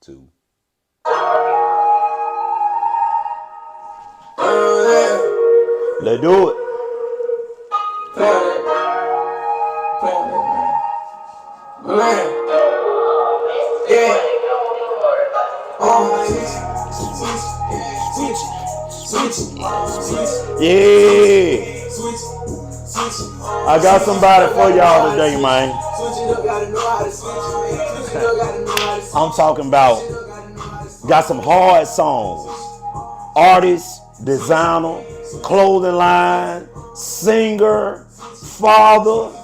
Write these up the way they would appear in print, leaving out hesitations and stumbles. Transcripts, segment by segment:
2. Let's do it. Yeah. I got somebody for y'all today, man. I'm talking about got some hard songs. Artist, designer, clothing line, singer, father,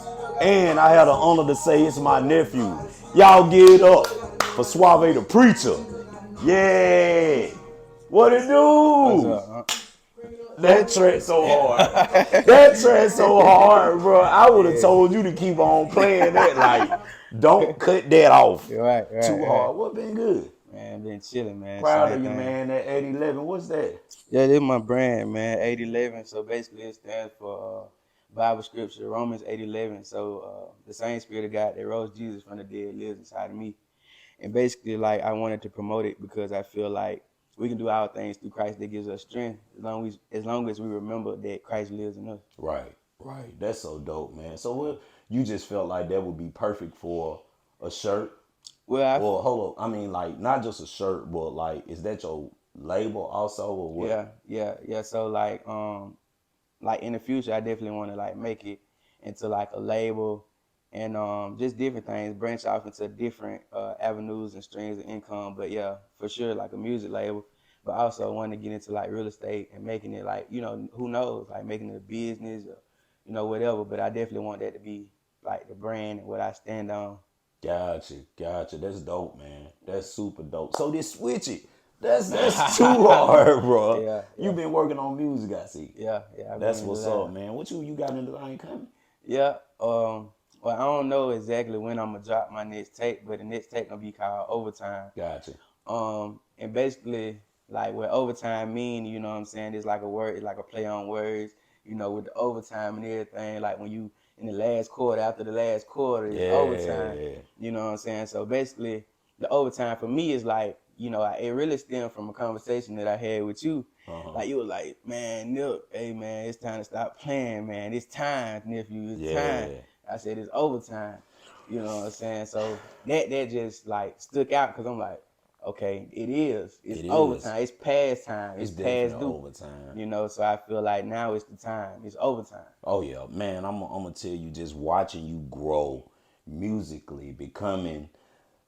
and I had the honor to say it's my nephew. Y'all give it up for Suave the Preacher. Yeah. What it What's do? up, That track so hard. That track so hard, bro. I would have told you to keep on playing that. Like, don't cut that off. Too Right. hard. What been good? Man, been chilling, man. Proud of Same you, thing. man. That 811. What's that? Yeah, this is my brand, man. 811. So basically, it stands for Bible scripture, Romans 8:11. So the same Spirit of God that rose Jesus from the dead lives inside of me. And basically, like, I wanted to promote it because I feel like we can do all things through Christ that gives us strength, as long as we remember that Christ lives in us. Right. That's so dope, man. So what you just felt like that would be perfect for a shirt? Well, Or hold on. I mean, like, not just a shirt, but like, is that your label also or what? yeah. So like in the future, I definitely want to like make it into like a label and just different things, branch off into different avenues and streams of income. But yeah, for sure, like a music label. But also want to get into like real estate and making it like, who knows, like making it a business or whatever. But I definitely want that to be like the brand and what I stand on. Gotcha. That's dope, man. That's super dope. So this switch it. That's too hard, bro. Yeah, You yeah, been working on music, I see. yeah. I've That's been into what's up, that. man. What you got in the line coming? Yeah. Well, I don't know exactly when I'm gonna drop my next tape, but the next tape gonna be called Overtime. Gotcha. And basically, like what overtime mean, you know what I'm saying? It's like a word, it's like a play on words, with the overtime and everything. Like when you in the last quarter, after the last quarter, it's overtime. Yeah. You know what I'm saying? So basically, the overtime for me is like, it really stemmed from a conversation that I had with you. Uh-huh. Like you was like, man, Nip, hey man, it's time to stop playing, man. It's time, nephew, it's time. Yeah. I said it's overtime. You know what I'm saying? So that just like stuck out because I'm like, okay, it is. It's It is. overtime. It's past time. It's It's definitely past due. overtime. So I feel like now it's the time. It's overtime. Oh yeah, man. I'm gonna tell you, just watching you grow musically, becoming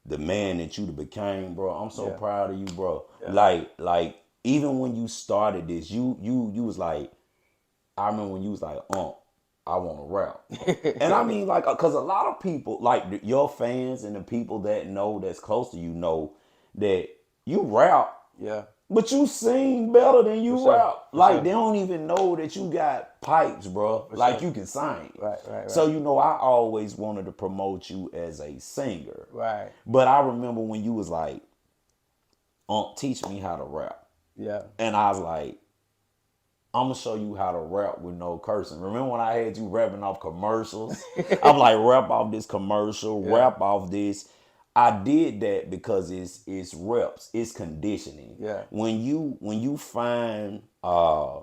the man that you became, bro. I'm so Yeah. proud of you, bro. Yeah. Like even when you started this, you was like, I remember when you was like, I want to rap. And I mean, like, because a lot of people, like your fans and the people that know that's close to you know that you rap, Yeah. but you sing better than For you sure. rap. For Like, sure. they don't even know that you got pipes, bro. For Like, sure. you can sing. Right. So, I always wanted to promote you as a singer. Right. But I remember when you was like, teach me how to rap. Yeah. And I was like, I'm gonna show you how to rap with no cursing. Remember when I had you rapping off commercials? I'm like, rap off this commercial, Yeah. rap off this. I did that because it's reps, it's conditioning. Yeah. When you find a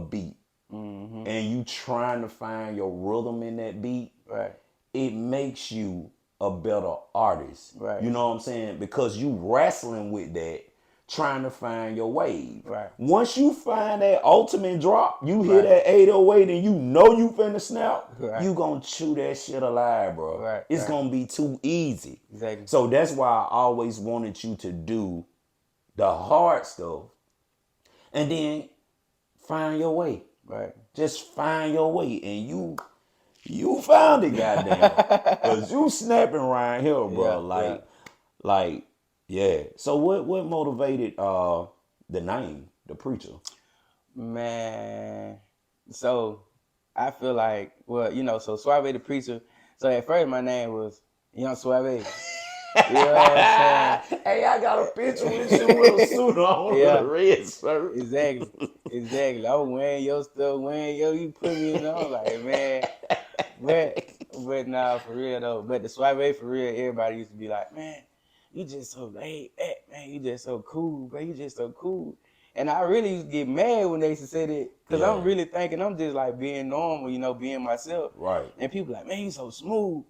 beat and you trying to find your rhythm in that beat, Right. it makes you a better artist. Right. You know what I'm saying? Because you wrestling with that, trying to find your wave. Right. Once you find that ultimate drop, you hear Right. that 808 and you know you finna snap, Right. you gonna chew that shit alive, bro. Right. It's Right. gonna be too easy. Exactly. So that's why I always wanted you to do the hard stuff and then find your way. Right. Just find your way, and you found it, goddamn. Cause you snapping around here, bro. Yeah. Like, yeah. So what motivated the name, the Preacher? Man. So I feel like, well, so Suave the Preacher. So at first my name was Young Suave. You know what I'm saying? Hey, I got a picture with you with a suit on, with a Yeah. red shirt. Exactly. I'm wearing your stuff, you put me in. I'm like, man, but nah, for real though. But the Suave for real, everybody used to be like, man, you just so laid back, man. You just so cool, bro. You just so cool. And I really used to get mad when they used to say that, because Yeah. I'm really thinking I'm just like being normal, you know, being myself. Right. And people like, man, you so smooth.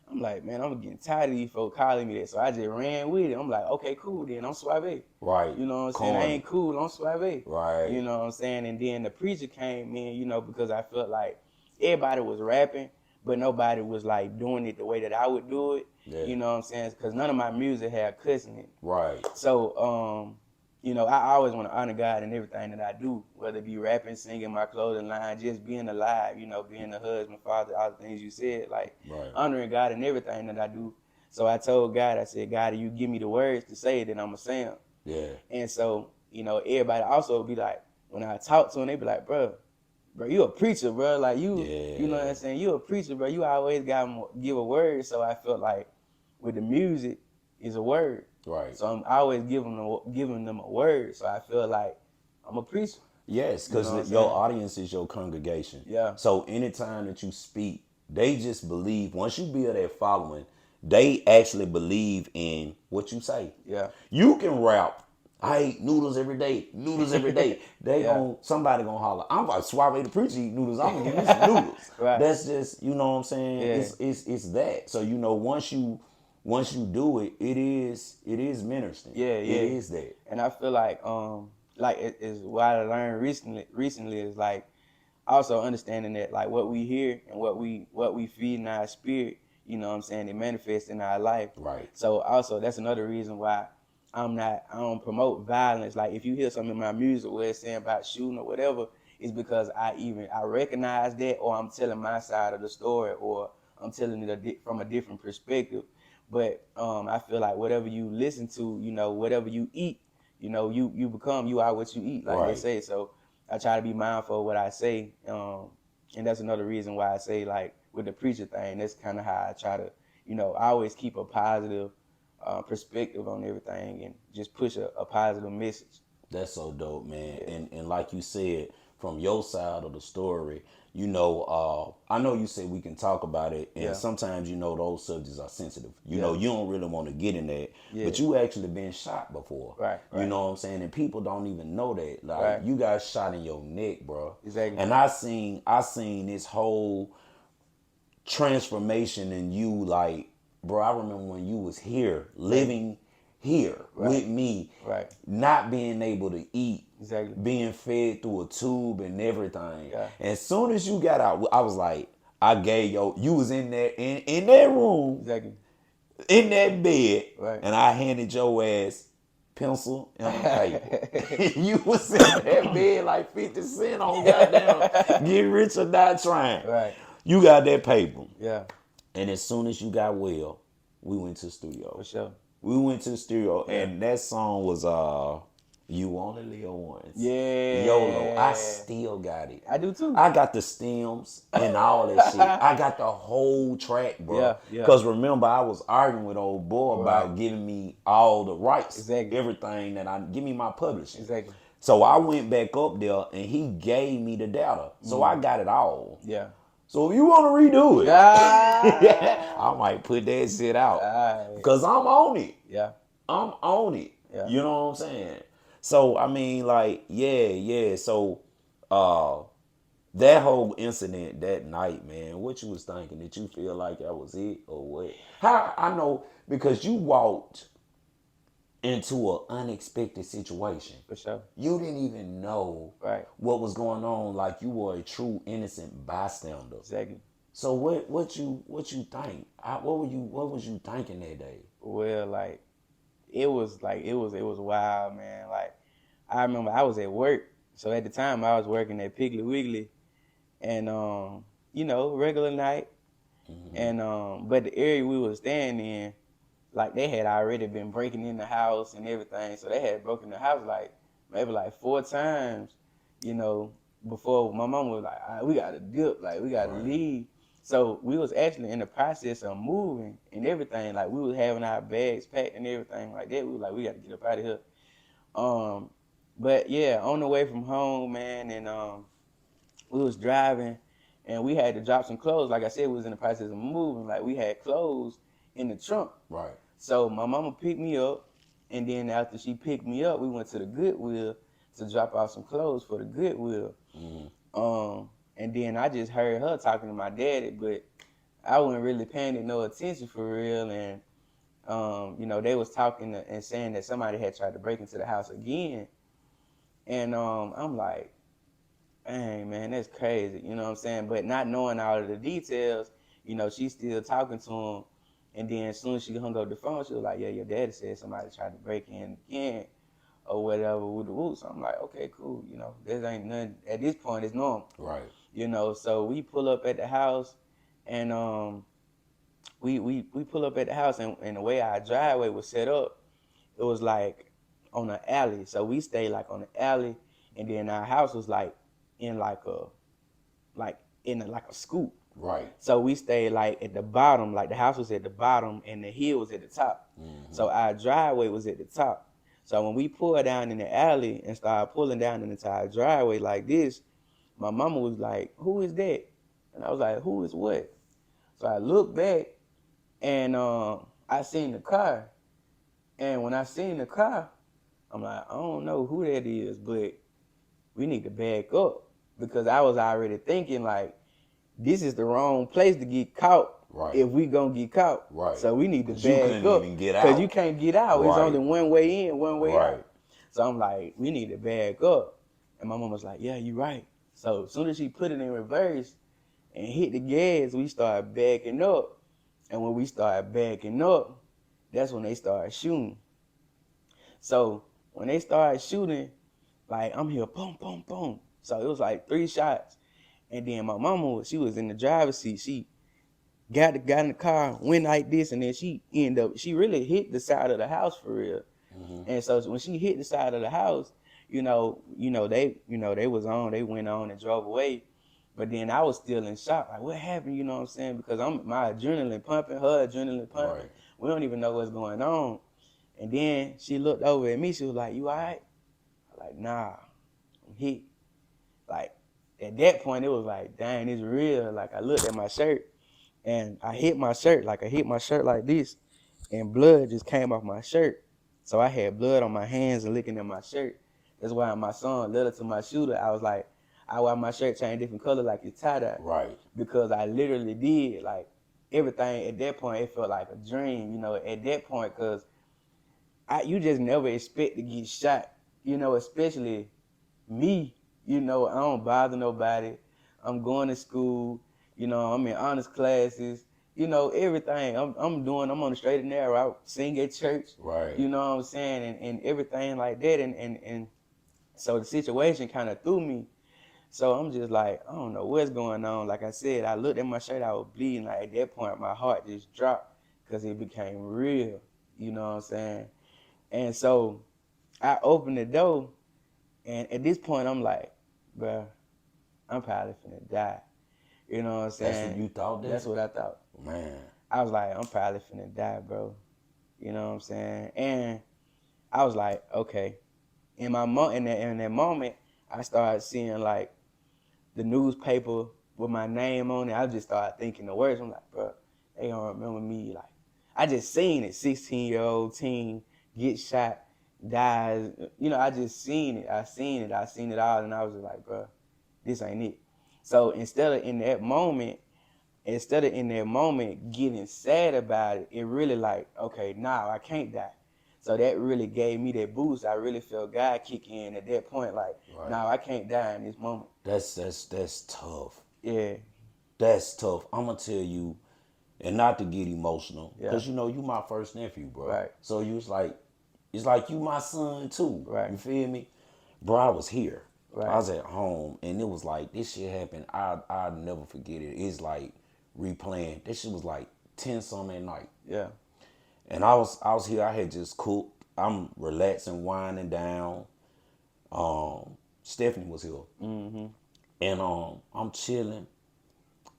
I'm like, man, I'm getting tired of these folks calling me that. So I just ran with it. I'm like, okay, cool then. I'm Suave. Right. You know what I'm saying? I Corny. ain't cool. I'm Suave. Right. You know what I'm saying? And then the Preacha came in, you know, because I felt like everybody was rapping, but nobody was like doing it the way that I would do it. Yeah. You know what I'm saying? Because none of my music had cussing in it. Right. So, you know, I always want to honor God in everything that I do, whether it be rapping, singing, my clothing line, just being alive, you know, being a husband, father, all the things you said, like Right. honoring God in everything that I do. So I told God, I said, God, if you give me the words to say, then I'm going to say them. Yeah. And so, you know, everybody also be like, when I talk to them, they be like, bro, you a preacher, bro. Like you know what I'm saying? You a preacher, bro. You always got give a word. So I felt like with the music is a word. Right. So I'm always giving them a word. So I feel like I'm a preacher. Yes, because You know what I'm your saying? audience is your congregation. Yeah. So anytime that you speak, they just believe. Once you build that following, they actually believe in what you say. Yeah. You can rap. I eat noodles every day. Noodles every day. They Yeah. somebody gonna holler. I'm like Suave the Preacher eat noodles. I'm gonna give me some noodles. Right. That's just, you know what I'm saying. Yeah. It's that. So you know once you do it, it is ministering. Yeah, It yeah. is that. And I feel like it is what I learned recently is like also understanding that like what we hear and what we feed in our spirit, you know what I'm saying, it manifests in our life. Right. So also that's another reason why I don't promote violence. Like if you hear something in my music where it's saying about shooting or whatever, it's because I recognize that, or I'm telling my side of the story, or I'm telling it from a different perspective. But I feel like whatever you listen to, you know, whatever you eat, you know, you are what you eat, like they Right. say. So I try to be mindful of what I say, and that's another reason why I say like with the preacher thing. That's kind of how I try to, you know, I always keep a positive perspective on everything and just push a positive message. That's so dope, man. Yeah. And like you said, from your side of the story, you know, I know you said we can talk about it, and Yeah. sometimes you know those subjects are sensitive. You Yeah. know, you don't really want to get in that, Yeah. but you actually been shot before. Right, You right. know what I'm saying? And people don't even know that. Like Right. you got shot in your neck, bro. Exactly. And I seen this whole transformation in you, like, bro, I remember when you was here, living here with me, Right. not being able to eat, Exactly. being fed through a tube and everything. Yeah. As soon as you got out, I was like, I gave you was in there in that room, Exactly. in that bed, Right. and I handed your ass pencil and a paper. You was in that bed like 50 Cent on goddamn Get Rich or Die Trying. Right. You got that paper. Yeah. And as soon as you got well, we went to the studio. For sure. We went to the studio, Yeah. and that song was You Only Live Once. Yeah. YOLO. I still got it. I do too. I got the stems and all that shit. I got the whole track, bro. Yeah, yeah. Because remember, I was arguing with old boy about Right. giving me all the rights. Exactly. Everything that give me my publishing. Exactly. So I went back up there, and he gave me the data. So I got it all. Yeah. So if you want to redo it, Yeah. I might put that shit out. Right. Because I'm on it. Yeah. I'm on it. Yeah. You know what I'm saying? So I mean, like, yeah. So that whole incident that night, man, what you was thinking? Did you feel like that was it or what? How I know, because you walked into an unexpected situation. For sure. You didn't even know Right. what was going on, like you were a true innocent bystander. Exactly. So what you think? What was you thinking that day? Well, like it was wild, man. Like I remember I was at work, so at the time I was working at Piggly Wiggly, and you know, regular night, and but the area we was staying in, like they had already been breaking in the house and everything, so they had broken the house like maybe like 4 times, you know, before my mom was like, all right, we gotta dip, like we gotta leave. So we was actually in the process of moving and everything. Like we was having our bags packed and everything like that. We was like, we got to get up out of here. But yeah, on the way from home, man, and we was driving, and we had to drop some clothes. Like I said, we was in the process of moving. Like we had clothes in the trunk. Right. So my mama picked me up, and then after she picked me up, we went to the Goodwill to drop off some clothes for the Goodwill. And then I just heard her talking to my daddy, but I wasn't really paying it no attention for real. And they was talking and saying that somebody had tried to break into the house again. And I'm like, dang, man, that's crazy. You know what I'm saying? But not knowing all of the details, she's still talking to him. And then as soon as she hung up the phone, she was like, yeah, your daddy said somebody tried to break in again or whatever with the woo. So I'm like, okay, cool. This ain't nothing. At this point, it's normal. Right. So we pull up at the house, and we pull up at the house, and the way our driveway was set up, it was like on an alley. So we stayed like on the alley, and then our house was like in like a scoop. Right. So we stayed like at the bottom, like the house was at the bottom and the hill was at the top. So our driveway was at the top. So when we pulled down in the alley and started pulling down into our driveway like this, my mama was like, "Who is that?" And I was like, "Who is what?" So I looked back, and I seen the car. And when I seen the car, I'm like, I don't know who that is, but we need to back up, because I was already thinking like, this is the wrong place to get caught. Right. If we gonna get caught. Right. So we need to back you up. couldn't even get out. Because you can't get out. Right. It's only one way in, one way Right. out. So I'm like, we need to back up. And my mom was like, yeah, you're right. So as soon as she put it in reverse and hit the gas, we started backing up. And when we started backing up, that's when they started shooting. So when they started shooting, like, I'm here, boom, boom, boom. So it was like 3 shots. And then my mama, she was in the driver's seat. She got in the car, went like this, and then she really hit the side of the house for real. And so when she hit the side of the house, they was on, they went on and drove away. But then I was still in shock, like, what happened? You know what I'm saying? Because my adrenaline pumping, her adrenaline pumping. Right. We don't even know what's going on. And then she looked over at me. She was like, "You all right?" I'm like, "Nah, I'm hit." Like, at that point, it was like, dang, it's real. Like, I looked at my shirt, and I hit my shirt like this, and blood just came off my shirt. So I had blood on my hands and licking at my shirt. That's why in my song, "Letter to My Shooter," I was like, I wear my shirt change different color like it's tie-dye. Right. Because I literally did, like, everything at that point, it felt like a dream, at that point, because you just never expect to get shot, especially me. I don't bother nobody. I'm going to school. I'm in honors classes. Everything. I'm on the straight and narrow. I sing at church. Right. You know what I'm saying? And everything like that. And so the situation kind of threw me. So I'm just like, I don't know what's going on. Like I said, I looked at my shirt. I was bleeding. Like, at that point, my heart just dropped because it became real. You know what I'm saying? And so I opened the door. And at this point, I'm like, bro, I'm probably finna die. You know what I'm saying? That's what you thought, That's what I thought. Man. I was like, I'm probably finna die, bro. You know what I'm saying? And I was like, okay. In that moment, I started seeing, like, the newspaper with my name on it. I just started thinking the words. I'm like, bro, they gonna remember me. Like, I just seen it. 16-year-old teen get shot, dies. I just seen it. I seen it all, and I was just like, bro, this ain't it. So instead of in that moment getting sad about it, it really like, okay, now I can't die. So that really gave me that boost. I really felt God kick in at that point, like, right. Now I can't die in this moment. That's tough. Yeah. That's tough. I'm gonna tell you, and not to get emotional, because you my first nephew, bro. Right. So it's like you my son too. Right. You feel me? Bro, I was here. Right. I was at home, and it was like, this shit happened. I'll never forget it. It's like replaying. This shit was like 10-something at night. Yeah. And I was here. I had just cooked. I'm relaxing, winding down. Stephanie was here. Mm-hmm. And I'm chilling,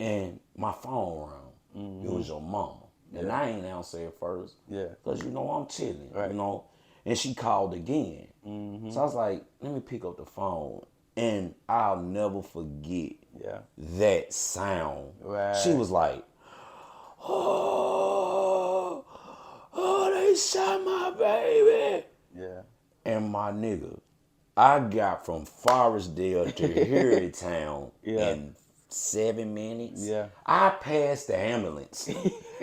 and my phone rang. Mm-hmm. It was your mama. And I ain't answer at first. Yeah. Because, I'm chilling, right. And she called again. Mm-hmm. So I was like, let me pick up the phone. And I'll never forget that sound. Right. She was like, oh, shot my baby. Yeah. And my nigga, I got from Forestdale to Harrytown Yeah. in 7 minutes. Yeah. I passed the ambulance.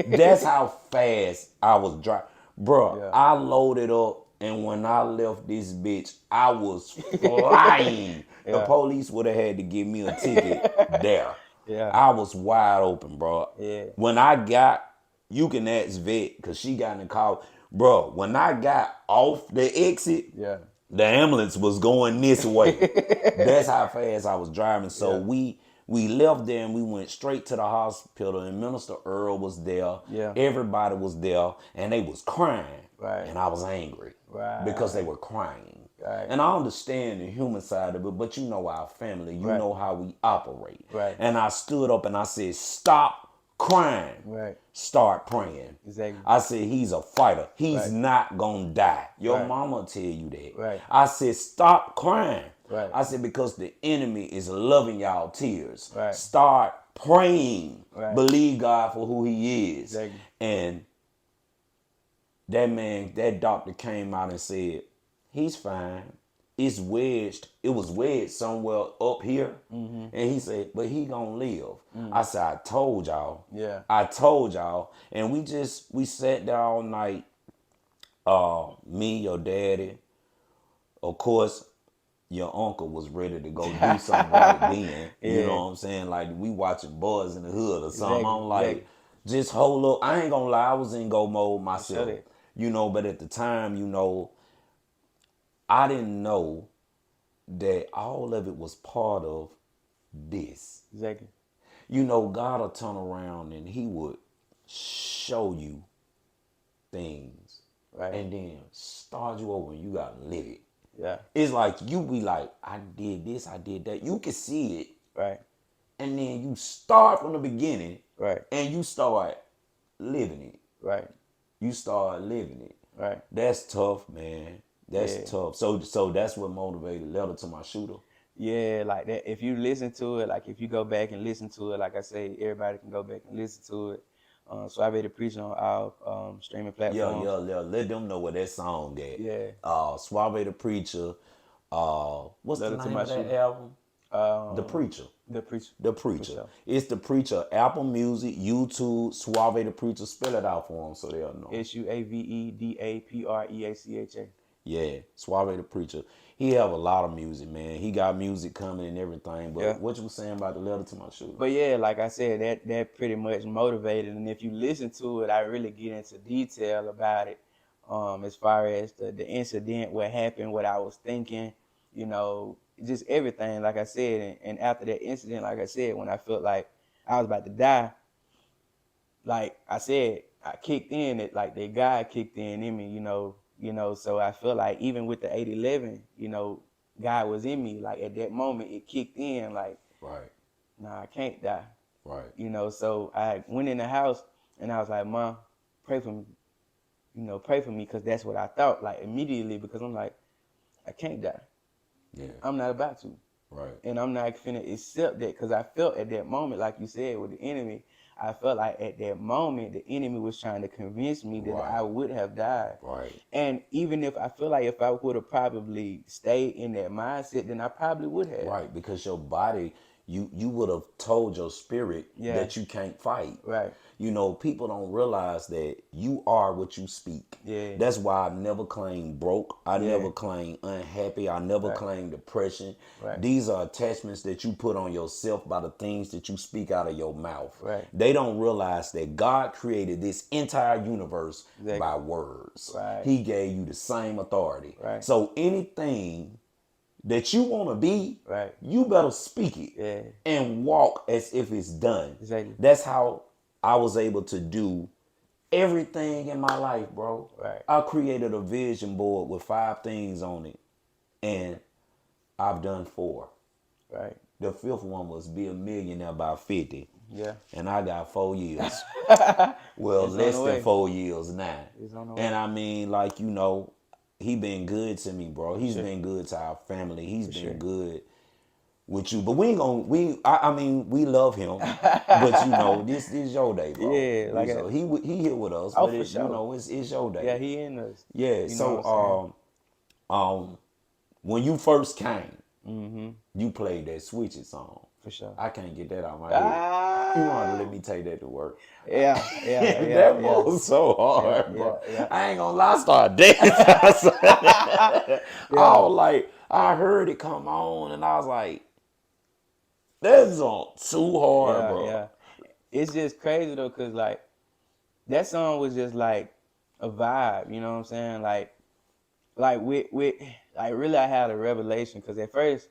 That's how fast I was driving. Bro, Yeah. I loaded up, and when I left this bitch, I was flying. The Yeah. police would have had to give me a ticket there. Yeah. I was wide open, bro. Yeah. When I got, you can ask Vet, because she got in the car. Bro, when I got off the exit, Yeah. the ambulance was going this way. That's how fast I was driving. So Yeah. we left there and we went straight to the hospital, and Minister Earl was there. Yeah. Everybody was there, and they was crying. Right. And I was angry because they were crying. Right. And I understand the human side of it, but you know our family. You Right. know how we operate. Right. And I stood up and I said, stop crying. Right. Start praying. Exactly. I said, he's a fighter. He's Right. not going to die. Your Right. mama tell you that. Right. I said, stop crying. Right. I said, because the enemy is loving y'all tears. Right. Start praying. Right. Believe God for who he is. Exactly. And that man, that doctor came out and said, he's fine. It's wedged. It was wedged somewhere up here. And he said, but he gonna live. I said, I told y'all. Yeah. I told y'all. And we sat there all night. Me, your daddy, of course, your uncle was ready to go do something right then. You Yeah. know what I'm saying? Like, we watching Boys in the Hood or something. Exactly. I'm like, Exactly. just hold up. I ain't gonna lie, I was in go mode myself. Shut it. You know, but at the time, you know, I didn't know that all of it was part of this. Exactly. You know, God will turn around and he would show you things. Right. And then start you over and you gotta live it. Yeah. It's like you be like, I did this, I did that. You can see it. Right. And then you start from the beginning. Right. And you start living it. Right. You start living it. Right. That's tough, man. That's Yeah. tough. So that's what motivated Letter to My Shooter. Yeah, like that. If you listen to it, like if you go back and listen to it, like I say, everybody can go back and listen to it. Suave the Preacha on our streaming platforms. Yeah. Let them know what that song at. Yeah. Suave the Preacher. What's Letter the to name My of that Shooter. album? The Preacher. The Preacha. The Preacher. For sure. It's The Preacher. Apple Music, YouTube, Suave the Preacher. Spell it out for them so they'll know. SUAVEDAPREACHA. Yeah, Suave the Preacher. He have a lot of music, man. He got music coming and everything. But Yeah. what you were saying about the Letter to My Shooter? But yeah, like I said, that pretty much motivated. And if you listen to it, I really get into detail about it. As far as the incident, what happened, what I was thinking, you know, just everything. Like I said, and after that incident, like I said, when I felt like I was about to die, like I said, I kicked in it, like that God kicked in me, you know. So I feel like even with the 8/11, you know, God was in me. Like at that moment, it kicked in. Like, Right. nah, I can't die. Right. You know, so I went in the house and I was like, Mom, pray for me. You know, pray for me, because that's what I thought, like immediately, because I'm like, I can't die. Yeah. I'm not about to. Right. And I'm not finna accept that, because I felt at that moment, like you said, with the enemy, I felt like at that moment, the enemy was trying to convince me that Right. I would have died. Right. And even if I feel like if I would have probably stayed in that mindset, then I probably would have. Right. Because your body, you would have told your spirit Yeah. that you can't fight. Right. You know, people don't realize that you are what you speak. Yeah. That's why I never claim broke. I Yeah. never claim unhappy. I never Right. claim depression. Right. These are attachments that you put on yourself by the things that you speak out of your mouth. Right. They don't realize that God created this entire universe Exactly. by words. Right. He gave you the same authority. Right. So anything that you want to be, Right. you better speak it Yeah. and walk as if it's done. Exactly. That's how I was able to do everything in my life, bro. Right. I created a vision board with 5 things on it, and I've done 4. Right. The 5th one was be a millionaire by 50. Yeah. And I got 4 years. Well, It's on less the than way. 4 years now. It's on the way. And I mean, like, you know, he been good to me, bro. He's Sure. been good to our family. He's been sure. good with you. But we ain't gonna I mean we love him, but you know this is your day, bro. Yeah, like So he here with us, oh but for you sure. know it's your Yeah, day. he in us. Yeah. You know what I'm saying? So when you first came, Mm-hmm. you played that Switch It song. For sure. I can't get that out of my head. You want to Ah, let me take that to work? yeah, yeah, yeah, That yeah, was so yeah, hard, yeah, bro. yeah. I ain't gonna lie, I started dancing. I Yeah, was like, I heard it come on, and I was like, that's on too hard, yeah, bro. yeah. It's just crazy though, cause like that song was just like a vibe. You know what I'm saying? Like with like really, I had a revelation. Cause at first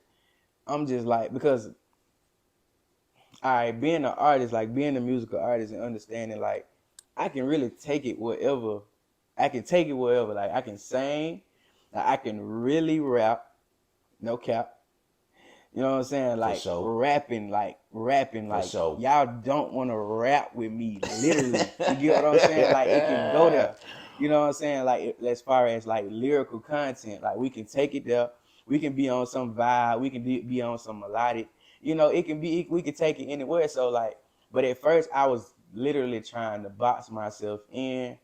I'm just like because being an artist, like being a musical artist and understanding like I can really take it wherever. I can take it wherever. Like I can sing, like, I can really rap, no cap. You know what I'm saying? For sure. Rapping, For like sure. y'all don't want to rap with me, literally. You get what I'm saying? Like it can go there. You know what I'm saying? Like as far as like lyrical content, like we can take it there. We can be on some vibe. We can be on some melodic. You know, it can be. We can take it anywhere. So like, but at first I was literally trying to box myself in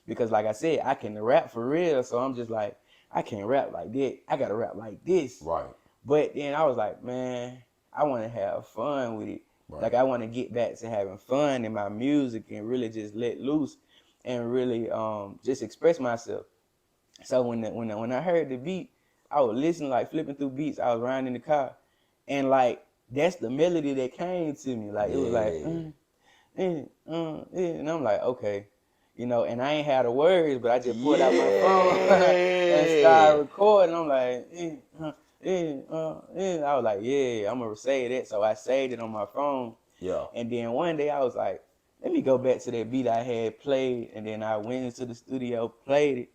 because, like I said, I can rap for real. So I'm just like, I can't rap like that. I gotta rap like this. Right. But then I was like, man, I want to have fun with it. Right. Like I want to get back to having fun in my music and really just let loose and really just express myself. So when I heard the beat, I was listening like flipping through beats. I was riding in the car, and like that's the melody that came to me. Like it was like, Yeah. and I'm like, okay, you know. And I ain't had the words, but I just pulled out my phone and Yeah. started recording. I'm like, I was like, yeah, I'm gonna say that. So I saved it on my phone, Yeah. and then one day I was like, let me go back to that beat I had played, and then I went into the studio, played it,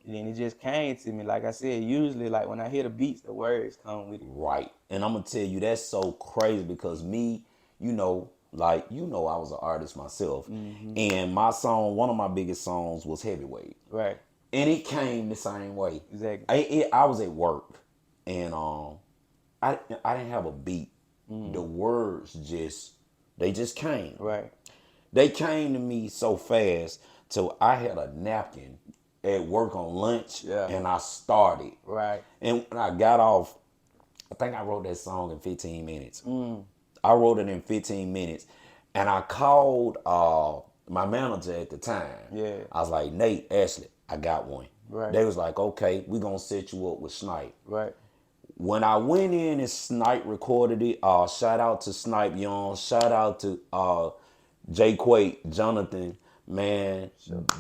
and then it just came to me. Like I said, usually like when I hear the beats, the words come with it. Right. And I'm gonna tell you that's so crazy because me, you know, like I was an artist myself, Mm-hmm. and my song, one of my biggest songs was Heavyweight, Right. and it came the same way. Exactly. I was at work, and I didn't have a beat. The words they just came. Right. They came to me so fast till I had a napkin at work on lunch, Yeah. and I started. Right. And when I got off, I think I wrote that song in 15 minutes. Mm. I wrote it in 15 minutes. And I called my manager at the time. Yeah. I was like, Nate, Ashley, I got one. Right. They was like, okay, we going to set you up with Snipe. Right. When I went in and Snipe recorded it, shout out to Snipe Young, shout out to Jay Quake, Jonathan, man,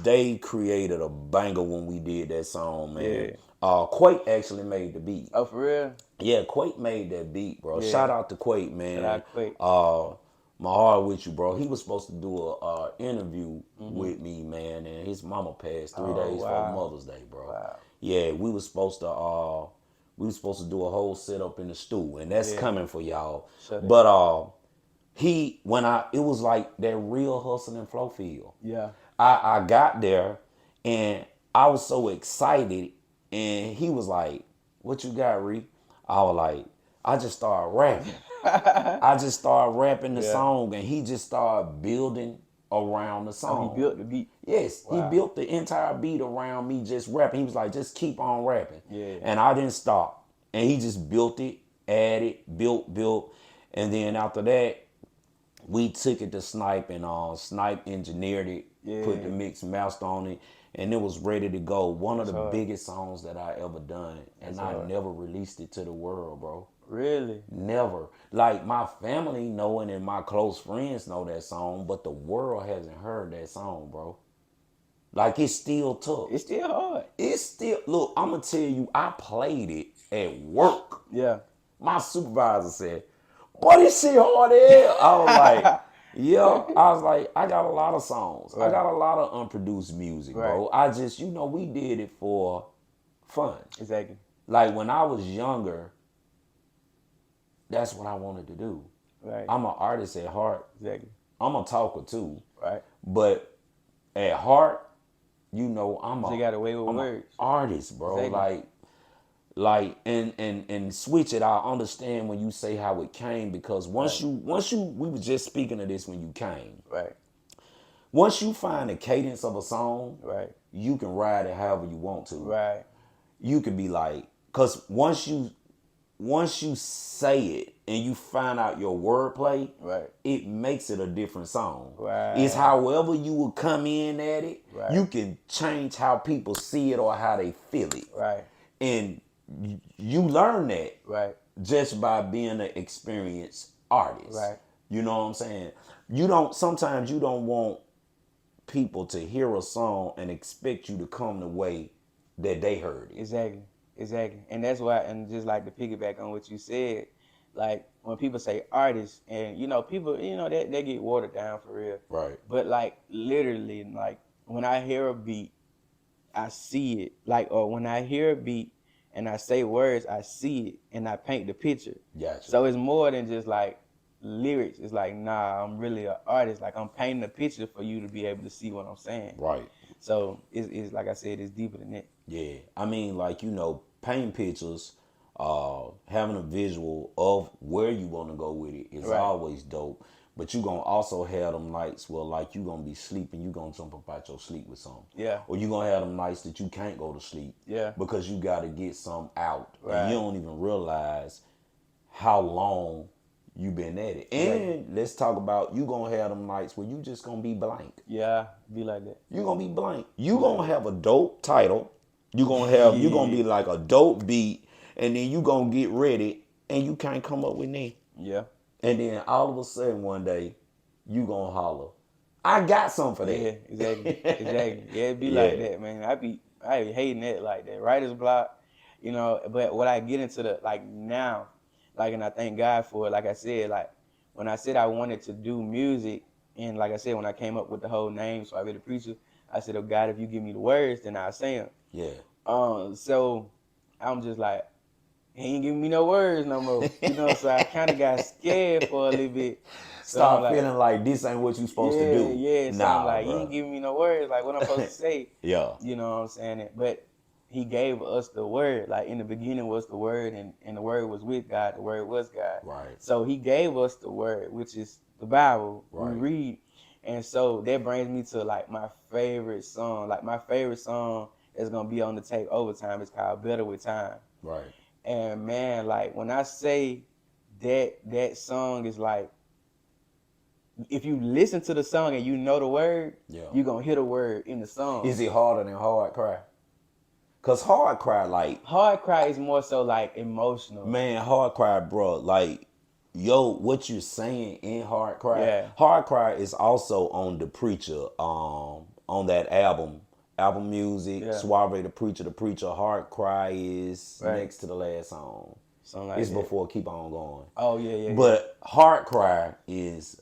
they created a banger when we did that song, man. Yeah. Quake actually made the beat. Oh, for real? Yeah, Quake made that beat, bro. Yeah. Shout out to Quake, Shout man. out Quake. My heart with you, bro. He was supposed to do a interview with me, man, and his mama passed 3 days before Mother's Day, bro. Wow. Yeah, we was supposed to do a whole setup in the stew, and that's coming for y'all. Shut it. But it was like that real hustle and flow feel. Yeah. I got there and I was so excited, and he was like, "What you got, Ree?" I was like, "I just started rapping." I just started rapping the song, and he just started building around the song. Oh, he built the beat. Yes, Wow. he built the entire beat around me just rapping. He was like, just keep on rapping. Yeah. And I didn't stop. And he just built it, added, built. And then after that, we took it to Snipe, and Snipe engineered it, put the mix master on it, and it was ready to go. One of the biggest songs that I ever done. And I never released it to the world, bro. Really? Never. Like, my family know it and my close friends know that song, but the world hasn't heard that song, bro. Like, it's still tough. It's still hard. It's still, look, I'm going to tell you, I played it at work. Yeah. My supervisor said, boy, this shit hard as hell. I was like, yeah. I was like, I got a lot of songs. Right. I got a lot of unproduced music, bro. I just, we did it for fun. Exactly. Like, when I was younger, that's what I wanted to do. Right. I'm an artist at heart. Exactly. I'm a talker too. Right. But at heart, I'm So you got away with words. an artist, bro. Exactly. Like, Like and switch it. I understand when you say how it came, because Right. once you we were just speaking of this when you came. Right. Once you find the cadence of a song, Right. you can ride it however you want to. Right. You could be like, cause once you say it and you find out your wordplay, Right. it makes it a different song. It's Right. however you will come in at it, Right. you can change how people see it or how they feel it. Right. And you learn that Right. just by being an experienced artist. Right. You know what I'm saying? Sometimes you don't want people to hear a song and expect you to come the way that they heard it. Exactly. Exactly. And that's why, and just like to piggyback on what you said, like when people say artists, and people, they get watered down for real. Right. But like literally, like when I hear a beat, I see it. Like, or when I hear a beat and I say words, I see it and I paint the picture. Gotcha. So it's more than just like lyrics. It's like, nah, I'm really an artist. Like I'm painting a picture for you to be able to see what I'm saying. Right. So it's like I said, it's deeper than that. Yeah. I mean, like, painting pictures, having a visual of where you want to go with it is Right. always dope. But you gonna also have them nights where, like, you gonna be sleeping, you gonna jump up out your sleep with something. Yeah. Or you gonna have them nights that you can't go to sleep. Yeah. Because you gotta get some out. Right. And you don't even realize how long you been at it. And let's talk about, you gonna have them nights where you just gonna be blank. Yeah, be like that. You gonna be blank. You gonna have a dope title. You gonna be like a dope beat, and then you gonna get ready, and you can't come up with me. Yeah. And then all of a sudden one day, you gonna holler, I got something for that. Yeah, exactly. Exactly. Yeah, it be like that, man. I be hating that like that. Writer's block, but what I get into the like now, like, and I thank God for it. Like I said, like when I said I wanted to do music, and like I said, when I came up with the whole name, so I read the Preacher, I said, oh God, if you give me the words, then I'll say them. Yeah. So I'm just like, he ain't giving me no words no more. So I kind of got scared for a little bit. So Start I'm feeling like this ain't what you supposed to do. Yeah, so I'm like, bro. you ain't giving me no words, like what I'm supposed to say. Yeah. You know what I'm saying? But he gave us the word. Like in the beginning was the word, and the word was with God, the word was God. Right. So he gave us the word, which is the Bible. Right. We read. And so that brings me to like my favorite song. Like my favorite song that's gonna be on the tape overtime is called Better With Time. Right. And man, like when I say that song is like, if you listen to the song and you know the word, you're gonna hear the word in the song. Is it harder than Hard Cry? Cause Hard Cry, like, Hard Cry is more so like emotional. Man, Hard Cry, bro, like, what you're saying in Hard Cry. Yeah. Hard Cry is also on the Preacher, on that album music. Yeah. Suave, the Preacher. Hard Cry is Right. next to the last song. Something like It's that. before Keep On Going. Oh yeah. But Hard Cry is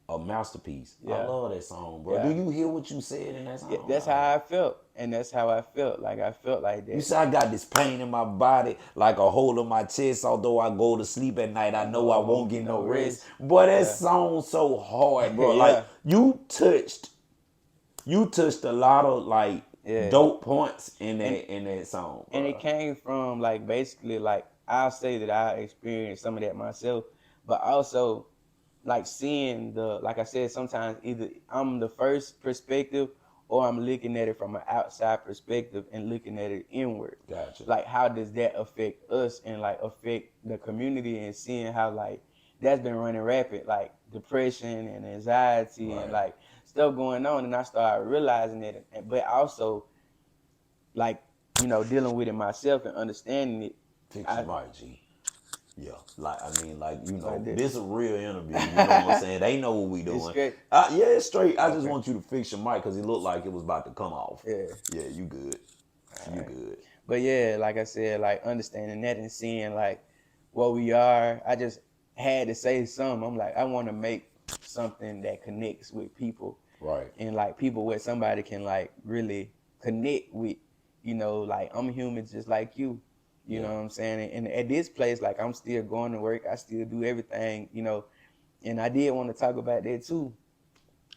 a masterpiece. I Yeah. love that song, bro. Yeah. Do you hear what you said in that song? Yeah, that's how I felt, and that's how I felt. Like I felt like that. You see, I got this pain in my body, like a hole in my chest. Although I go to sleep at night, I know I won't get no rest. Boy, that song so hard, bro. Yeah. Like you touched a lot of like dope points in that song, bro. And it came from like basically like I'll say that I experienced some of that myself, but also like seeing like I said, sometimes either I'm the first perspective or I'm looking at it from an outside perspective and looking at it inward. Gotcha. Like how does that affect us and like affect the community, and seeing how like that's been running rapid, like depression and anxiety and like stuff going on, and I started realizing it, but also like dealing with it myself and understanding it. Fix your mic, G. Yeah, like I mean, like Like this. this is a real interview. You know what I'm saying? They know what we doing. It's straight. Yeah, it's straight. I just want you to fix your mic because it looked like it was about to come off. Yeah, you good. You good. But yeah, like I said, like understanding that and seeing like what we are, I just had to say something. I'm like, I want to make something that connects with people, Right. and like people where somebody can like really connect with. Like I'm human just like you. You know what I'm saying? And at this place, like I'm still going to work. I still do everything, and I did want to talk about that too,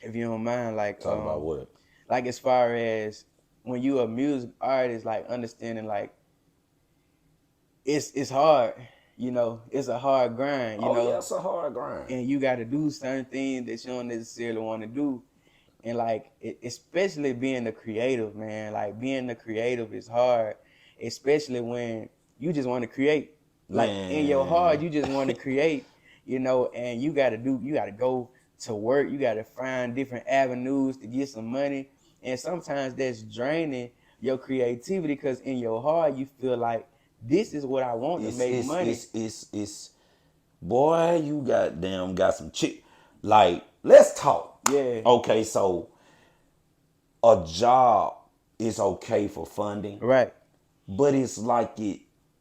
if you don't mind. Like Talk about what? Like as far as when you a music artist, like understanding like it's hard. You know, it's a hard grind. You Oh know, yeah, it's a hard grind. and you got to do certain things that you don't necessarily want to do. And like, especially being a creative, man. Like being a creative is hard, especially when you just want to create. Like in your heart, Man. you just want to create. You know, and you got to go to work. You got to find different avenues to get some money, and sometimes that's draining your creativity because in your heart you feel like this is what I want to make money. It's boy, you goddamn got some chick. Like, let's talk. Yeah. Okay, so a job is okay for funding, Right. but it's like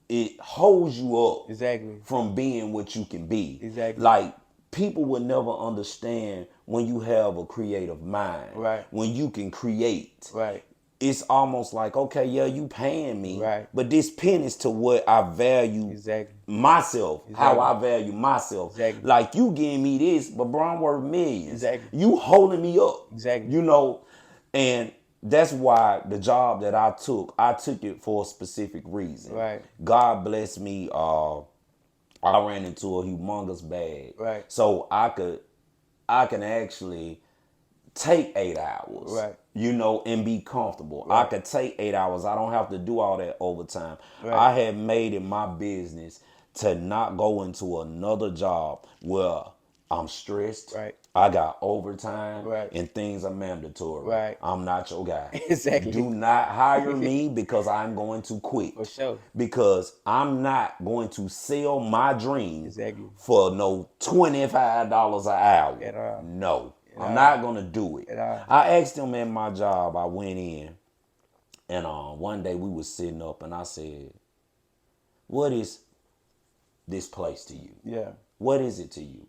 it holds you up Exactly. from being what you can be. Exactly. Like, people would never understand when you have a creative mind. Right. When you can create. Right. It's almost like, okay, yeah, you paying me, Right. but this pen is to what I value Exactly. myself, Exactly. how I value myself. Exactly. Like, you giving me this, but bro, I'm worth millions. Exactly. You holding me up. Exactly. You know, and that's why the job that I took it for a specific reason. Right. God bless me. I ran into a humongous bag. Right. So I can actually take 8 hours. Right. You know, and be comfortable. Right. I could take 8 hours. I don't have to do all that overtime. Right. I had made it my business to not go into another job where I'm stressed. Right. I got overtime. Right. And things are mandatory. Right. I'm not your guy. Exactly. Do not hire me because I'm going to quit. For sure. Because I'm not going to sell my dream Exactly. for no $25 an hour. At all. No. I'm not gonna do it. At all. I asked him at my job. I went in, and one day we was sitting up, and I said, "What is this place to you? Yeah. What is it to you?"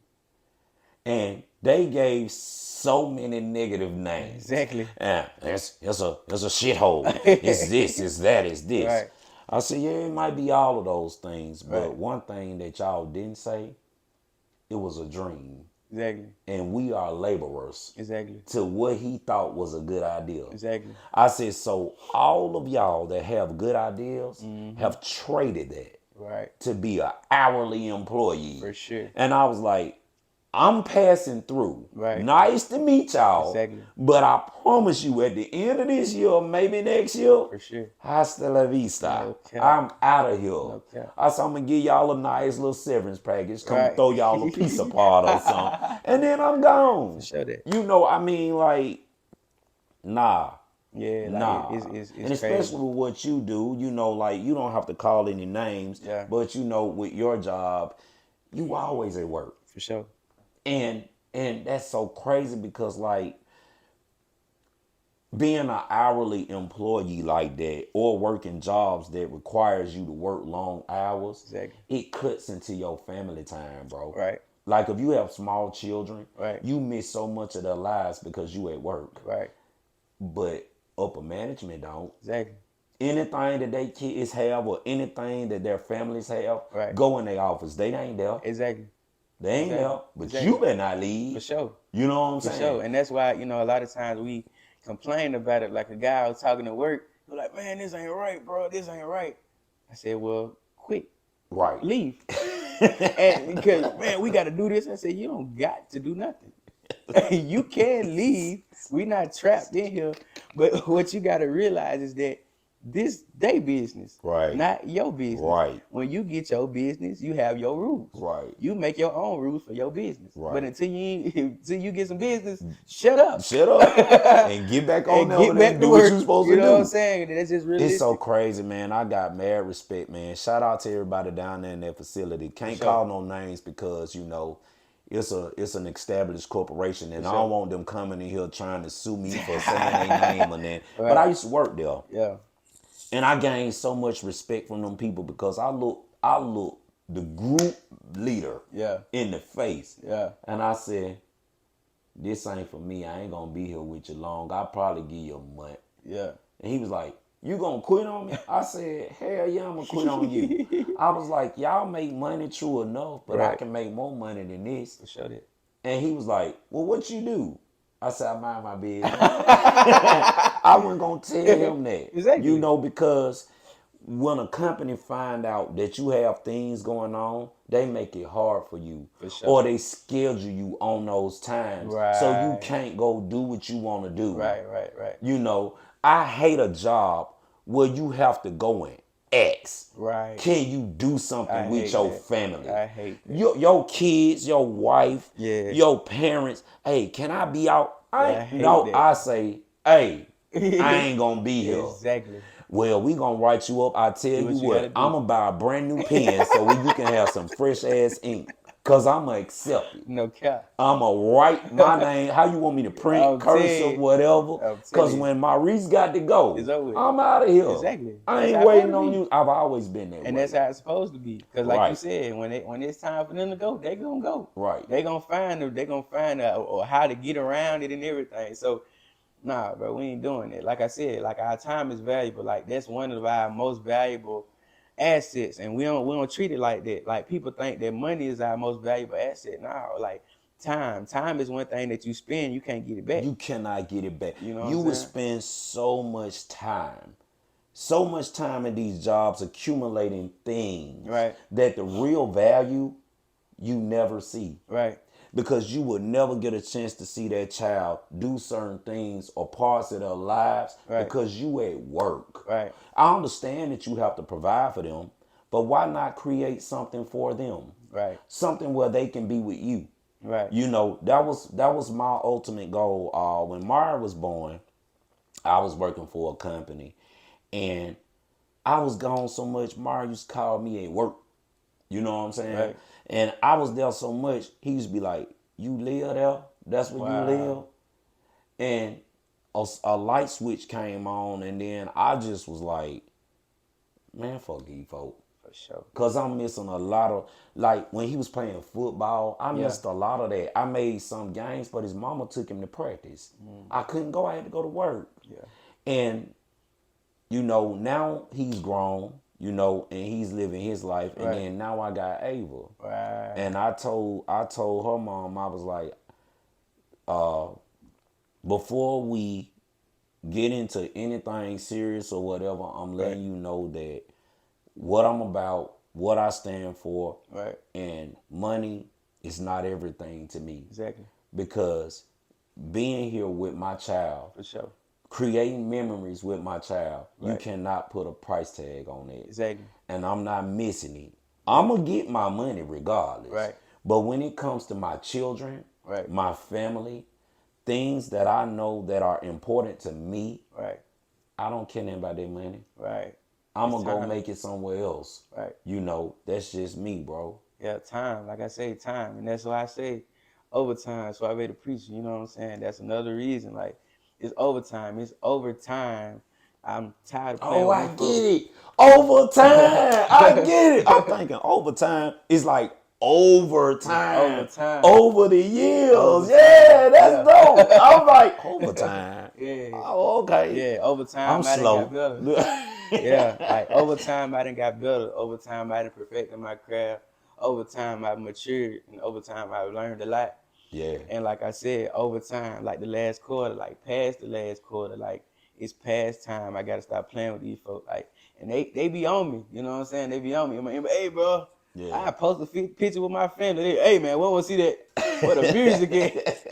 And they gave so many negative names. Exactly. It's a shithole. It's this. It's that. It's this. Right. I said, yeah, it might be all of those things, but Right. one thing that y'all didn't say, it was a dream. Exactly. And we are laborers Exactly. to what he thought was a good idea. Exactly. I said, so all of y'all that have good ideas have traded that Right. to be an hourly employee. For sure. And I was like, I'm passing through. Right. Nice to meet y'all. Exactly. But I promise you, at the end of this year, maybe next year, For sure. hasta la vista. No cap. I'm out of here. No cap. I said, I'm going to give y'all a nice little severance package. Come Right. throw y'all a piece of part or something. And then I'm gone. Show that. You know, I mean, like, nah. Yeah. Like Nah. it's And especially crazy. with what you do, you know, like, you don't have to call any names. Yeah. But, you know, with your job, you always at work. For sure. And that's so crazy because, like, being an hourly employee like that or working jobs that requires you to work long hours, Exactly. it cuts into your family time, bro. Right. Like, if you have small children, Right. you miss so much of their lives because you at work. Right. But upper management don't. Exactly. Anything that they kids have or anything that their families have, Right. go in their office. They ain't there. Exactly. They ain't Exactly. there. But Exactly. you better not leave. For sure. You know what I'm For saying? sure. And that's why, you know, a lot of times we complain about it. Like a guy I was talking to work, he's like, man, this ain't right, bro. This ain't right. I said, well, quit. Right. Leave. And because, man, we got to do this. I said, you don't got to do nothing. You can leave. We're not trapped in here. But what you got to realize is that this they business, Right. not your business. Right. When you get your business, you have your rules. Right. You make your own rules for your business. Right. But until you get some business, shut up. Shut up and get back on And there get and back do to what work. you're supposed You to know do. what I'm saying? That's just realistic. It's so crazy, man. I got mad respect, man. Shout out to everybody down there in that facility. Can't sure. call no names because, you know, it's an established corporation, and I don't want them coming in here trying to sue me for saying their name or that. Right. But I used to work there. Yeah. And I gained so much respect from them people because I look the group leader Yeah. in the face. Yeah. And I said, this ain't for me. I ain't gonna be here with you long. I'll probably give you a month. Yeah. And he was like, you gonna quit on me? I said, hell yeah, I'm gonna quit on you. I was like, y'all make money true enough, but I Right. can make more money than this. Show that. And he was like, well, what you do? I said, I mind my business. I wasn't gonna tell him that. Exactly. You know, because when a company find out that you have things going on, they make it hard for you. For sure. Or they schedule you on those times. So you Right. can't go do what you want to do. Right. You know, I hate a job where you have to go and ask. Right. Can you do something I with hate your that. family? I hate that. Your kids, your wife, Yeah. your parents. Hey, can I be out? I hate that. I say, hey, I ain't gonna be here. Exactly. Well, we gonna write you up. I tell Do what you you gotta what, do. I'm gonna buy a brand new pen so you can have some fresh ass ink. Cause I'm gonna accept it. No cap. I'm gonna write my name. How you want me to print, I'm telling cursive, you. whatever? I'm Cause telling you. when Maurice got to go, It's over with. I'm out of here. Exactly. I That's ain't how it's waiting supposed to on be. you. I've always been that And way. that's how it's supposed to be. Cause like you Right. said, when it's time for them to go, they gonna go. Right. They gonna find them. They gonna find or how to get around it and everything. So nah, bro, we ain't doing it. Like I said, like our time is valuable. Like that's one of our most valuable assets, and we don't treat it like that. Like people think that money is our most valuable asset. No, like time is one thing that you spend, you can't get it back. You cannot get it back. You know what You I'm would saying? spend so much time in these jobs accumulating things Right. that the real value you never see. Right. Because you would never get a chance to see that child do certain things or parts of their lives Right. because you at work. Right. I understand that you have to provide for them, but why not create something for them? Right. Something where they can be with you. Right. You know, that was my ultimate goal. When Mara was born, I was working for a company, and I was gone so much. Mara used to call me at work. You know what I'm saying? Right. And I was there so much. He used to be like, "You live there? That's where you live?" And a light switch came on, and then I just was like, "Man, fuck these folk." For sure. Cause I'm missing a lot of, like when he was playing football, I missed a lot of that. I made some games, but his mama took him to practice. I couldn't go. I had to go to work. Yeah. And you know, now he's grown. You know, and he's living his life. And Right. then now I got Ava. Right. And I told her mom, I was like, before we get into anything serious or whatever, I'm letting you know that what I'm about, what I stand for, Right. and money is not everything to me. Exactly. Because being here with my child, For sure. creating memories with my child, you Right. cannot put a price tag on it. Exactly. And I'm not missing it. I'm going to get my money regardless. Right. But when it comes to my children, Right. my family, things that I know that are important to me, Right. I don't care nothing about their money. Right. I'm going It's to go time. make it somewhere else. Right. You know, that's just me, bro. Yeah, time. Like I say, time. And that's why I say overtime. So I read the Preacher, you know what I'm saying? That's another reason. Like, it's overtime. It's overtime. I'm tired of playing Oh, with I these get folks. it. Overtime. I get it. I'm thinking overtime is like overtime. Overtime. Over the years. Overtime. Yeah, that's Yeah. dope. I'm like, overtime. Yeah. Oh, okay. Yeah, overtime I'm I done slow. got better. Yeah, like overtime I done got better. Overtime I done perfected my craft. Overtime I matured, and overtime I learned a lot. Yeah. And like I said, overtime, like the last quarter, like past the last quarter, like it's past time. I gotta stop playing with these folks. Like, and they be on me. You know what I'm saying? They be on me. I'm like, hey, bro, Yeah. I post a picture with my family. Hey, man, when we see that? What the music is?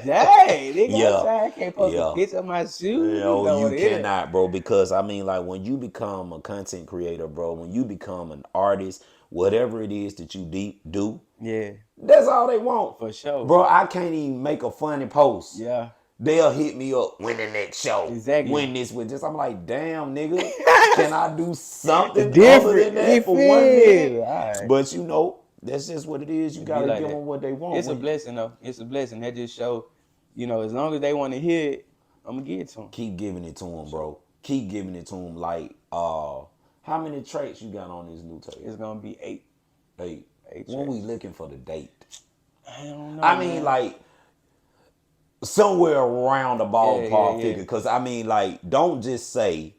Dang, nigga, Yeah. I can't post a Yeah. picture of my shoes. No, know you what it is. cannot, bro. Because I mean, like when you become a content creator, bro, when you become an artist, whatever it is that you do, Yeah, that's all they want. for sure. Bro, I can't even make a funny post. Yeah, They'll hit me up, win the next show. Exactly. Win this with this. I'm like, damn, nigga. Can I do something different. other than that You for feel? 1 minute? All right. But you know, that's just what it is. You It be gotta like give that. them what they want. It's a blessing, though. It's a blessing. That just show, as long as they want to hear it, I'm gonna give it to them. Keep giving it to them, bro. Keep giving it to them. Like, how many tracks you got on this new tape? It's gonna be 8. 8. 8 When we tracks. looking for the date? I don't know. I mean, man. like, somewhere around the ballpark yeah. figure. Because, I mean, like, don't just say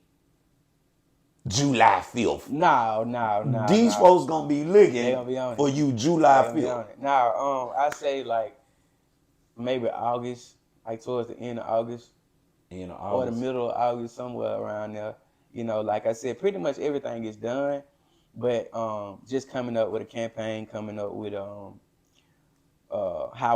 July 5th. No. These folks gonna be looking They gonna be on it. for you They July gonna be on 5th. it. Now, I say like maybe August, like towards the end of August In or the August. middle of August, somewhere around there. You know, like I said, pretty much everything is done, but just coming up with a campaign, coming up with how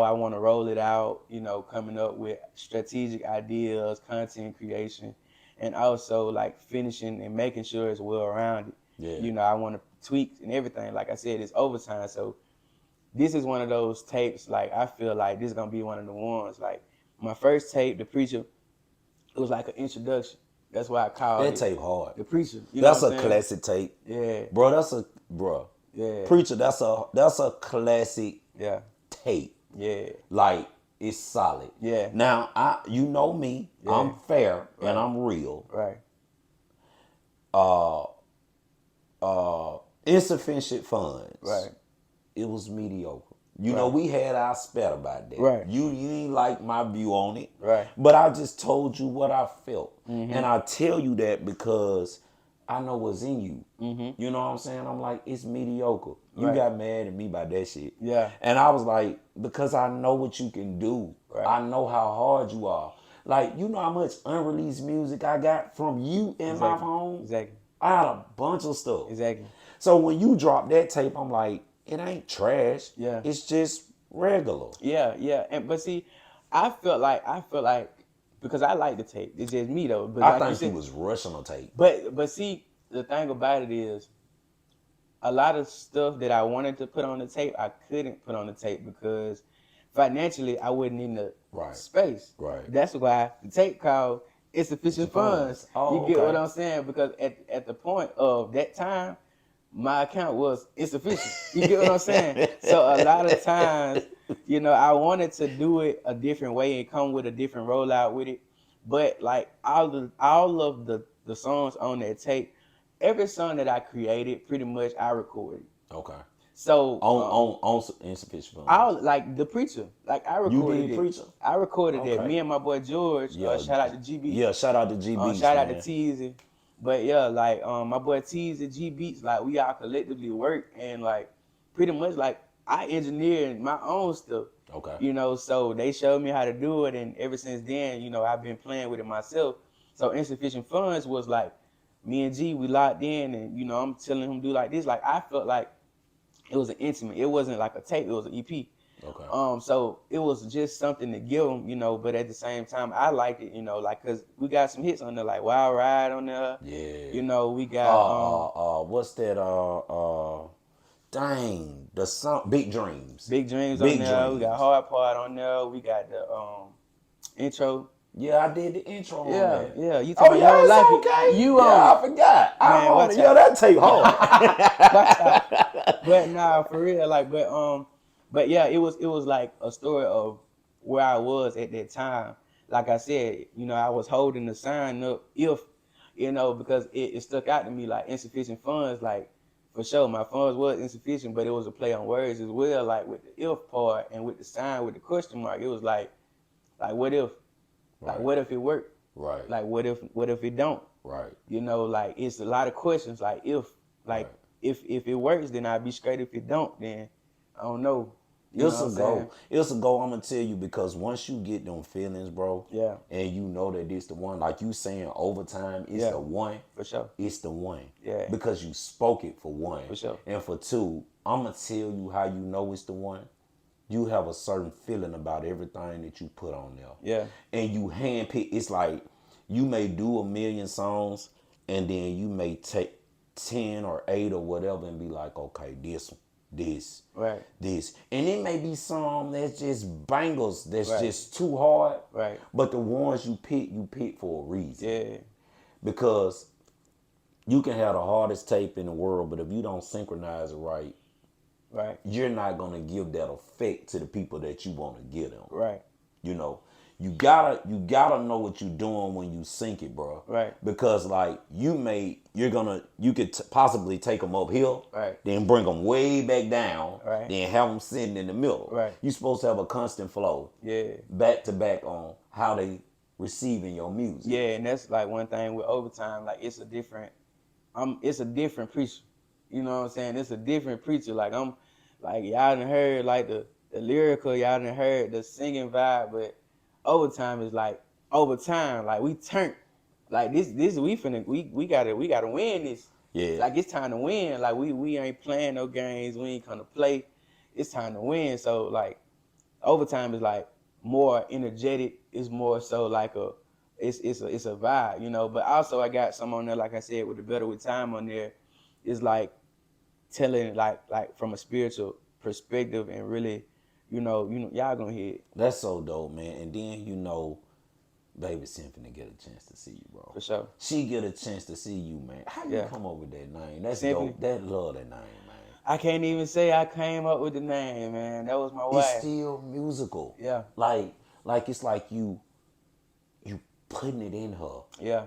I want to roll it out, you know, coming up with strategic ideas, content creation, and also like finishing and making sure it's well rounded. Yeah. You know, I want to tweak and everything. Like I said, it's overtime. So this is one of those tapes, like I feel like this is gonna be one of the ones. Like my first tape, The Preacher, it was like an introduction. That's why I called That it tape hard. The Preacher. You know That's what a I'm saying? classic tape. Yeah. Bro, that's a bro. Yeah. Preacher, that's a classic Yeah. tape. Yeah. Like it's solid. Yeah. Now you know me. Yeah. I'm fair Right. and I'm real. Right. Insufficient funds. Right. It was mediocre. You know, we had our spat about that. Right. You ain't like my view on it. Right. But I just told you what I felt. Mm-hmm. And I tell you that because I know what's in you. Mm-hmm. You know what I'm saying? I'm like, it's mediocre. You Right. got mad at me by that shit. Yeah. And I was like, because I know what you can do. Right. I know how hard you are. Like, you know how much unreleased music I got from you in my phone? Exactly. I had a bunch of stuff. Exactly. So when you drop that tape, I'm like, it ain't trash. Yeah. It's just regular. Yeah, yeah. But see, I felt like because I like the tape. It's just me though. But I like think you you was rushing a tape. But see, the thing about it is, a lot of stuff that I wanted to put on the tape, I couldn't put on the tape because financially I wasn't in the space. Right. That's why the tape called Insufficient Funds. Oh, you get okay. what I'm saying? Because at the point of that time, my account was insufficient. You get what I'm saying? So a lot of times, you know, I wanted to do it a different way and come with a different rollout with it. But like all of the songs on that tape, every song that I created, pretty much I recorded. Okay. So on Insufficient Funds. I like The Preacher. Like I recorded You did Preacher? I recorded Okay. that. Me and my boy George. Shout out to GB. Yeah, shout out to GB. Shout out to Teasy. But yeah, like my boy Teasy, G Beats, like we all collectively work and like pretty much like I engineered my own stuff. Okay. You know, so they showed me how to do it, and ever since then, you know, I've been playing with it myself. So Insufficient Funds was like me and G, we locked in, and you know, I'm telling him do like this. Like I felt like it was an intimate. It wasn't like a tape. It was an EP. Okay. So it was just something to give them, you know. But at the same time, I liked it, you know, like cause we got some hits on there, like Wild Ride on there. Yeah. You know, we got what's that? Dang, the song Big Dreams. Big Dreams Big on there. Dreams. We got Hard Part on there. We got the intro. Yeah, I did the intro on that. Yeah. You talking about you don't like okay. it? You I forgot. I own it. Yeah, that tape hard. But nah, for real, like, but yeah, it was like a story of where I was at that time. Like I said, you know, I was holding the sign up if, you know, because it stuck out to me like insufficient funds, like for sure my funds was insufficient, but it was a play on words as well, like with the if part and with the sign with the question mark. It was like what if? Like what if it worked? Right. Like what if it don't? Right. You know, like it's a lot of questions. Like if if it works, then I'd be straight. If it don't, then I don't know. It's a go. It's a go. I'm gonna tell you because once you get them feelings, bro. Yeah. And you know that it's the one, like you saying overtime, it's the one. For sure. It's the one. Yeah. Because you spoke it for one. For sure. And for two, I'm gonna tell you how you know it's the one. You have a certain feeling about everything that you put on there. Yeah. And you handpick. It's like you may do 1 million songs, and then you may take 10 or 8 or whatever, and be like, okay, this, right, this, and it may be some that's just bangles. That's just too hard. Right. But the ones you pick for a reason. Yeah. Because you can have the hardest tape in the world, but if you don't synchronize it right. Right. You're not gonna give that effect to the people that you want to give them. Right. You know, you gotta know what you're doing when you sync it, bro. Right. Because like you could possibly take them uphill. Right. Then bring them way back down. Right. Then have them sitting in the middle. Right. You're supposed to have a constant flow. Yeah. Back to back on how they receiving your music. Yeah, and that's like one thing with overtime. Like it's a different preacher. You know what I'm saying? It's a different preacher. Like I'm, like y'all done heard like the lyrical, y'all done heard the singing vibe, but overtime is like overtime. Like we turned. Like this we gotta win this. Yeah. Like it's time to win. Like we ain't playing no games. We ain't gonna play. It's time to win. So like overtime is like more energetic. It's more so like it's a vibe, you know. But also I got some on there, like I said, with the Better With Time on there. It's like telling like from a spiritual perspective and really, y'all gonna hear it. That's so dope, man. And then Baby Symphony get a chance to see you, bro. For sure. She get a chance to see you, man. How you come up with that name? That's Symphony. dope. That love that name, man. I can't even say I came up with the name, man. That was my wife. It's still musical. Yeah. Like it's like you putting it in her. Yeah.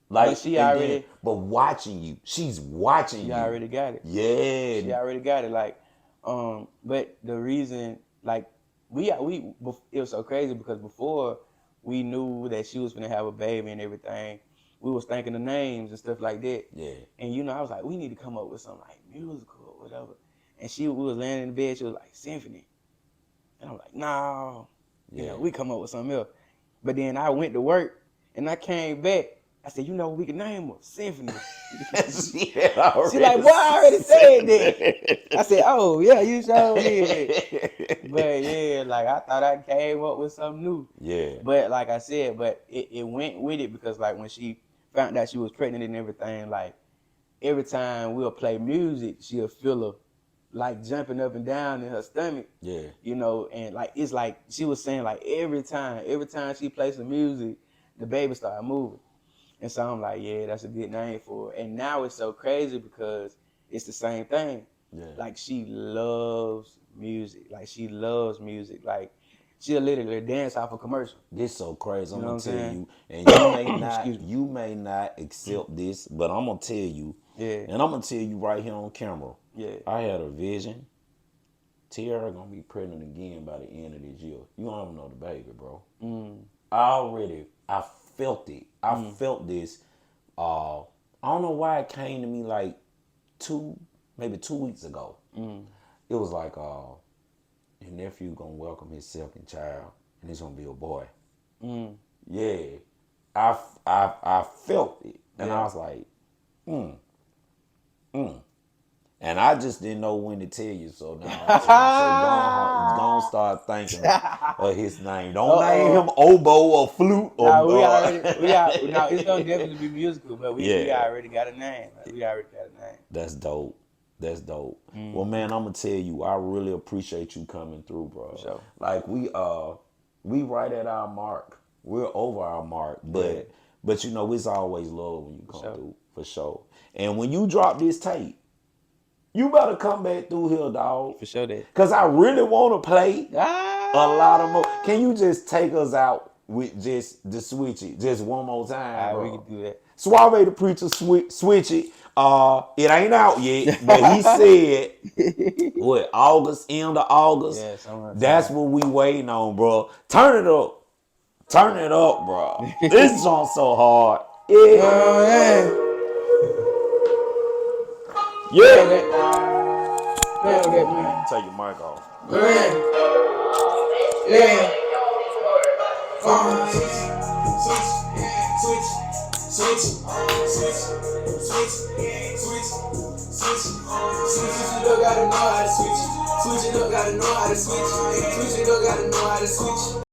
Like but she already. But watching you, she's watching you. She already got it. Yeah. She already got it. Like, but the reason, like, it was so crazy because before we knew that she was gonna have a baby and everything, we was thinking of names and stuff like that. Yeah. And I was like, we need to come up with something like musical or whatever. And we was laying in the bed. She was like, Symphony. And I'm like, no. Yeah. We come up with something else. But then I went to work and I came back. I said, we can name her Symphony. She like, boy, I already said that. I said, oh, yeah, you sure did. But yeah, like I thought I came up with something new. Yeah. But like I said, it went with it because like when she found out she was pregnant and everything, like every time we'll play music, she'll feel her like jumping up and down in her stomach. Yeah. And like it's like she was saying like every time she plays some music, the baby started moving. And so I'm like, yeah, that's a good name for her. And now it's so crazy because it's the same thing. Yeah. Like she loves music. Like she'll literally dance off a commercial. This so crazy. I'm gonna tell you, and you may not accept this, but I'm gonna tell you. Yeah. And I'm gonna tell you right here on camera. Yeah. I had a vision. Tiara gonna be pregnant again by the end of this year. You don't even know the baby, bro. I felt it. I felt this. I don't know why it came to me like maybe 2 weeks ago. It was like, your nephew gonna welcome his second child, and it's gonna be a boy. Yeah, I felt it, and I was like, And I just didn't know when to tell you, so now so don't start thinking of his name. Don't name him oboe or flute or. Now it's gonna definitely be musical, but we already got a name. We already got a name. That's dope. Well, man, I'm gonna tell you, I really appreciate you coming through, bro. Sure. Like we right at our mark. We're over our mark, but it's always love when you come through, for sure. And when you drop this tape, you better come back through here, dog. For sure that. Because I really want to play a lot of more. Can you just take us out with just the switch it just one more time, bro? We can do that. Suave the Preacha switch it. It ain't out yet, but he said, what, end of August? Yeah, that's what we waiting on, bro. Turn it up, bro. This song so hard. Yeah. Yeah. Man. Take your mic off. Switch it up, gotta know how to switch.